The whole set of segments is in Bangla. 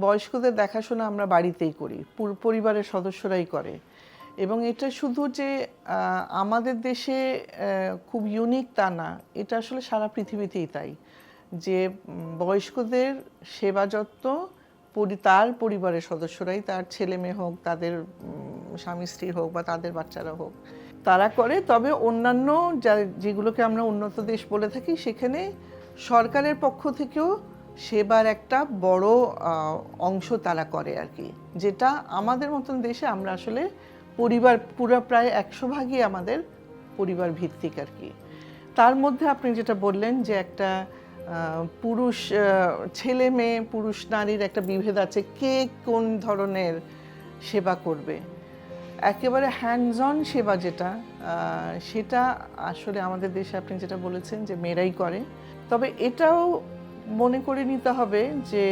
বয়স্কদের দেখাশোনা আমরা বাড়িতেই করি, পরিবারের সদস্যরাই করে। এবং এটা শুধু যে আমাদের দেশে খুব ইউনিক তা না, এটা আসলে সারা পৃথিবীতেই তাই, যে বয়স্কদের সেবা যত্ন তার পরিবারের সদস্যরাই, তার ছেলে মেয়ে হোক, তাদের স্বামী স্ত্রী হোক বা তাদের বাচ্চারা হোক, তারা করে। তবে অন্যান্য যেগুলোকে আমরা উন্নত দেশ বলে থাকি, সেখানে সরকারের পক্ষ থেকেও সেবার একটা বড় অংশ তারা করে আর কি, যেটা আমাদের মতন দেশে আমরা আসলে পরিবার পুরো প্রায় 100 ভাগই আমাদের পরিবার ভিত্তিক আর কি। তার মধ্যে আপনি যেটা বললেন যে একটা পুরুষ ছেলে মেয়ে পুরুষ নারীর একটা বিভেদ আছে, কে কোন ধরনের সেবা করবে, একেবারে হ্যান্ডস অন সেবা যেটা, সেটা আসলে আমাদের দেশে আপনি যেটা বলেছেন যে মেয়েরাই করে। তবে এটাও মনে করে নিতে হবে যে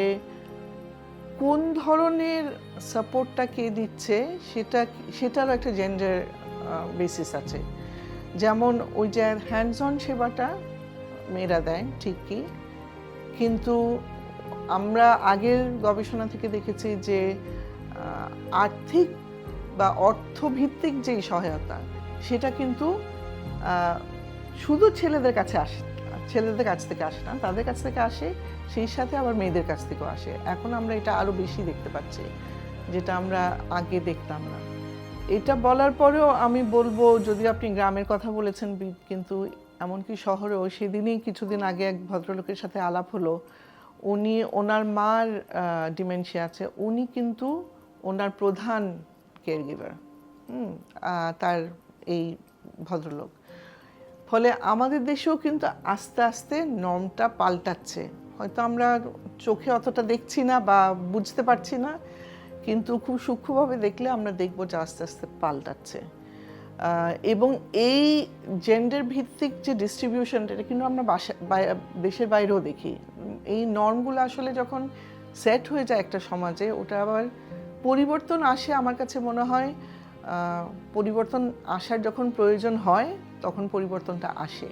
কোন ধরনের সাপোর্টটা কে দিচ্ছে, সেটারও একটা জেন্ডার বেসিস আছে। যেমন ওই যে হ্যান্ডস অন সেবাটা মেয়েরা দেয় ঠিকই, কিন্তু আমরা আগের গবেষণা থেকে দেখেছি যে আর্থিক বা অর্থভিত্তিক যেই সহায়তা, সেটা কিন্তু শুধু ছেলেদের কাছে আসে, ছেলেদের কাছ থেকে আসে না, তাদের কাছ থেকে আসে, সেই সাথে আবার মেয়েদের কাছ থেকেও আসে। এখন আমরা এটা আরও বেশি দেখতে পাচ্ছি, যেটা আমরা আগে দেখতাম না। এটা বলার পরেও আমি বলবো, যদি আপনি গ্রামের কথা বলেছেন, কিন্তু এমনকি শহরেও সেদিনই কিছুদিন আগে এক ভদ্রলোকের সাথে আলাপ হলো, ওনার মার ডিমেনশিয়া আছে, উনি কিন্তু ওনার প্রধান কেয়ারগিভার, তার এই ভদ্রলোক। ফলে আমাদের দেশেও কিন্তু আস্তে আস্তে নর্মটা পাল্টাচ্ছে। হয়তো আমরা চোখে অতটা দেখছি না বা বুঝতে পারছি না, কিন্তু খুব সূক্ষ্মভাবে দেখলে আমরা দেখব যে আস্তে আস্তে পাল্টাচ্ছে। এবং এই জেন্ডার ভিত্তিক যে ডিস্ট্রিবিউশনটা, এটা কিন্তু আমরা দেশের বাইরেও দেখি। এই নর্মগুলো আসলে যখন সেট হয়ে যায় একটা সমাজে, ওটা আবার পরিবর্তন আসে। আমার কাছে মনে হয় পরিবর্তন আসার যখন প্রয়োজন হয়, তখন পরিবর্তনটা আসে।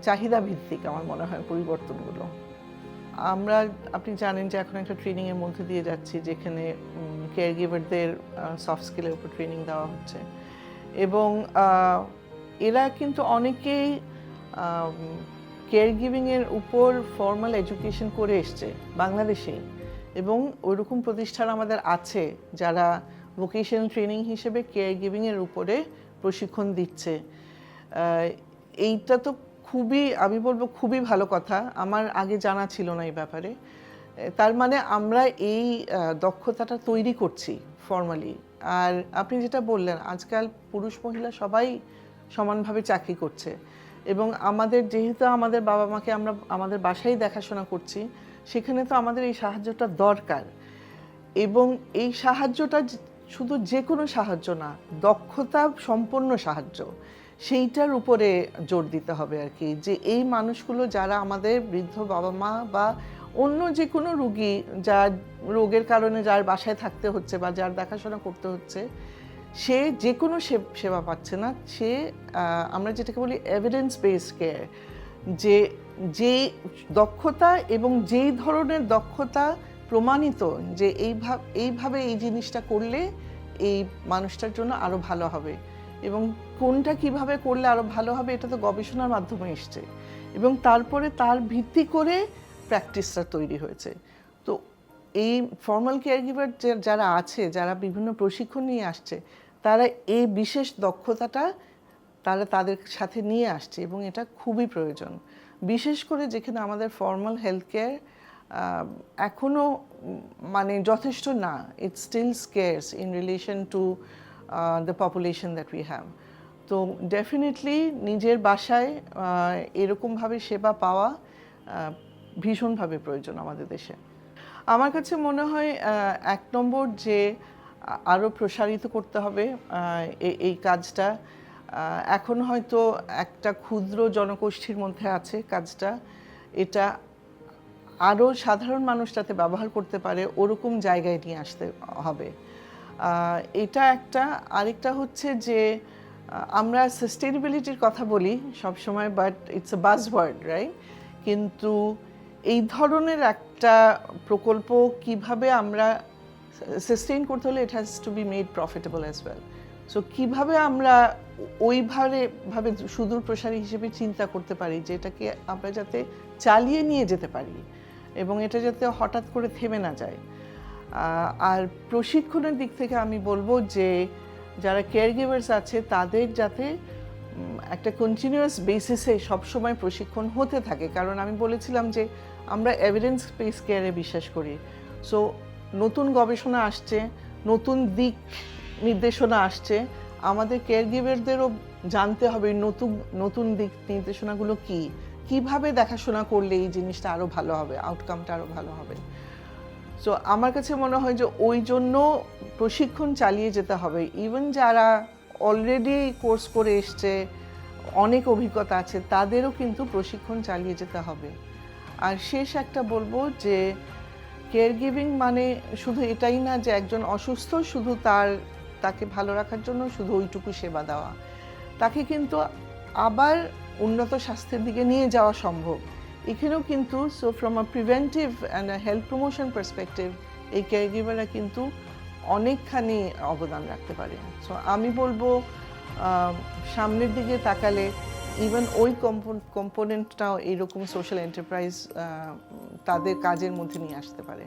চাহিদা ভিত্তিক আমার মনে হয় পরিবর্তনগুলো। আপনি জানেন যে এখন একটা ট্রেনিংয়ের মধ্যে দিয়ে যাচ্ছি, যেখানে কেয়ারগিভারদের সফট স্কিলের উপর ট্রেনিং দেওয়া হচ্ছে। এবং এরা কিন্তু অনেকেই কেয়ারগিভিংয়ের উপর ফর্মাল এডুকেশন করে এসছে বাংলাদেশেই, এবং ওইরকম প্রতিষ্ঠান আমাদের আছে যারা ভোকেশনাল ট্রেনিং হিসেবে কেয়ারগিভিংয়ের উপরে প্রশিক্ষণ দিচ্ছে। এইটা তো খুবই, আমি বলবো খুবই ভালো কথা। আমার আগে জানা ছিল না এই ব্যাপারে। তার মানে আমরা এই দক্ষতাটা তৈরি করছি ফর্মালি। আর আপনি যেটা বললেন, আজকাল পুরুষ মহিলা সবাই সমানভাবে চাকরি করছে, এবং যেহেতু আমাদের বাবা মাকে আমরা আমাদের বাসায় দেখাশোনা করছি, সেখানে তো আমাদের এই সাহায্যটা দরকার। এবং এই সাহায্যটা শুধু যে কোনো সাহায্য না, দক্ষতা সম্পন্ন সাহায্য, সেইটার উপরে জোর দিতে হবে আর কি। যে এই মানুষগুলো যারা আমাদের বৃদ্ধ বাবা মা বা অন্য যে কোনো রুগী, যার রোগের কারণে যার বাসায় থাকতে হচ্ছে বা যার দেখাশোনা করতে হচ্ছে, সে যে কোনো সেবা পাচ্ছে না, সে আমরা যেটাকে বলি এভিডেন্স বেসড কেয়ার, যে যেই দক্ষতা এবং যেই ধরনের দক্ষতা প্রমাণিত যে এইভাবে এই জিনিসটা করলে এই মানুষটার জন্য আরও ভালো হবে, এবং কোনটা কিভাবে করলে আরও ভালো হবে, এটা তো গবেষণার মাধ্যমে এসছে, এবং তারপরে তার ভিত্তি করে প্র্যাকটিসটা তৈরি হয়েছে। তো এই ফর্মাল কেয়ারগিভার যারা আছে, যারা বিভিন্ন প্রশিক্ষণ নিয়ে আসছে, তারা এই বিশেষ দক্ষতাটা তাদের সাথে নিয়ে আসছে, এবং এটা খুবই প্রয়োজন। বিশেষ করে যেখানে আমাদের ফর্মাল হেলথ কেয়ার এখনও মানে যথেষ্ট না, it's still scarce in relation to the population that we have. তো ডেফিনেটলি নিজের বাসায় এরকমভাবে সেবা পাওয়া ভীষণভাবে প্রয়োজন আমাদের দেশে। আমার কাছে মনে হয় 1 নম্বর যে আরও প্রসারিত করতে হবে এই কাজটা। এখন হয়তো একটা ক্ষুদ্র জনগোষ্ঠীর মধ্যে আছে কাজটা, এটা আরও সাধারণ মানুষ যাতে ব্যবহার করতে পারে ওরকম জায়গায় নিয়ে আসতে হবে। এটা একটা। আরেকটা হচ্ছে যে আমরা সাস্টেইনেবিলিটির কথা বলি সবসময়, but it's a buzzword, right? কিন্তু এই ধরনের একটা প্রকল্প কিভাবে আমরা সাস্টেইন করতে হলে it has to be made profitable as well. So কিভাবে আমরা ওইভাবে সুদূর প্রসারী হিসেবে চিন্তা করতে পারি যেটাকে আমরা যাতে চালিয়ে নিয়ে যেতে পারি এবং এটা যাতে হঠাৎ করে থেমে না যায়। আর প্রশিক্ষণের দিক থেকে আমি বলবো যে যারা কেয়ার গিভার্স আছে তাদের যাতে একটা কন্টিনিউয়াস বেসিসে সবসময় প্রশিক্ষণ হতে থাকে, কারণ আমি বলেছিলাম যে আমরা এভিডেন্স বেস কেয়ারে বিশ্বাস করি। সো নতুন গবেষণা আসছে, নতুন দিক নির্দেশনা আসছে, আমাদের কেয়ার গিভারদেরও জানতে হবে নতুন নতুন দিক নির্দেশনাগুলো কিভাবে দেখাশোনা করলে এই জিনিসটা আরও ভালো হবে, আউটকামটা আরও ভালো হবে। সো আমার কাছে মনে হয় যে ওই জন্য প্রশিক্ষণ চালিয়ে যেতে হবে। ইভেন যারা অলরেডি কোর্স করে এসছে, অনেক অভিজ্ঞতা আছে, তাদেরও কিন্তু প্রশিক্ষণ চালিয়ে যেতে হবে। আর শেষ একটা বলবো যে কেয়ার গিভিং মানে শুধু এটাই না যে একজন অসুস্থ শুধু তাকে ভালো রাখার জন্য শুধু ওইটুকু সেবা দেওয়া, তাকে কিন্তু আবার উন্নত স্বাস্থ্যের দিকে নিয়ে যাওয়া সম্ভব এখানেও কিন্তু। So from a preventive and a health promotion perspective এই কেয়ার গিভাররা কিন্তু অনেকখানি অবদান রাখতে পারে। সো আমি বলবো সামনের দিকে তাকালে ইভেন ওই কম্পোনেন্টটাও এইরকম সোশ্যাল এন্টারপ্রাইজ তাদের কাজের মধ্যে নিয়ে আসতে পারে।